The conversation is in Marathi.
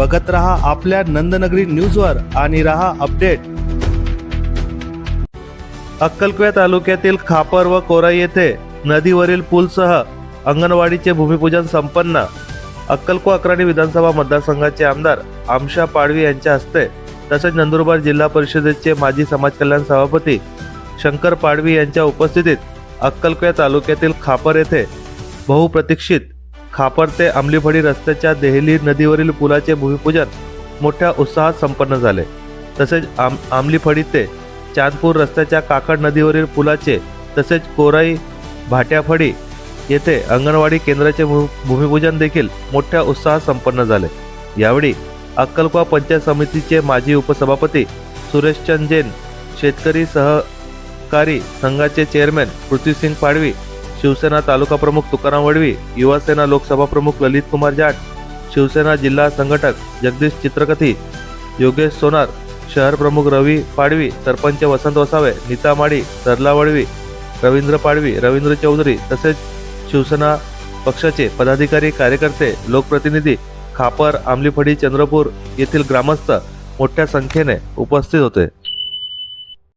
बघत रहा आपल्या नंदनगरी न्यूजवर आणि रहा अपडेट। अक्कलकोट तालुक्यातील खापर व कोराई येथे नदीवरील पूलसह अंगणवाडीचे भूमिपूजन संपन्न। अक्कलकोट अक्राणी विधानसभा मतदारसंघाचे आमदार आमशा पाडवी यांच्या हस्ते तसेच नंदुरबार जिल्हा परिषदेचे माजी समाज कल्याण सभापती शंकर पाडवी यांच्या उपस्थितीत अक्कलकोट तालुक्यातील खापर येथे बहुप्रतीक्षित खापर ते आमलीफळी रस्त्याच्या देहली नदीवरील पुलाचे भूमिपूजन मोठ्या उत्साहात संपन्न झाले। तसेच आमलीफळी ते चांदपूर रस्त्याच्या काकड नदीवरील पुलाचे तसेच कोराई भाट्याफळी येथे अंगणवाडी केंद्राचे भूमिपूजन देखील मोठ्या उत्साहात संपन्न झाले। यावेळी अक्कलकोट पंचायत समितीचे माजी उपसभापती सुरेशचंद जैन, शेतकरी सहकारी संघाचे चेअरमॅन पृथ्वीसिंग पाडवी, शिवसेना तालुका प्रमुख तुकाराम वडवी, युवासेना लोकसभा प्रमुख ललित कुमार जाट, शिवसेना जिल्हा संघटक जगदीश चित्रकथी, योगेश सोनार, शहर प्रमुख रवी पाडवी, सरपंच वसंत वसावे, नीता माडी, सरला वडवी, रवींद्र पाडवी, रवींद्र चौधरी तसेच शिवसेना पक्षाचे पदाधिकारी, कार्यकर्ते, लोकप्रतिनिधी, खापर, आमलीफळी, चंद्रपूर येथील ग्रामस्थ मोठ्या संख्येने उपस्थित होते।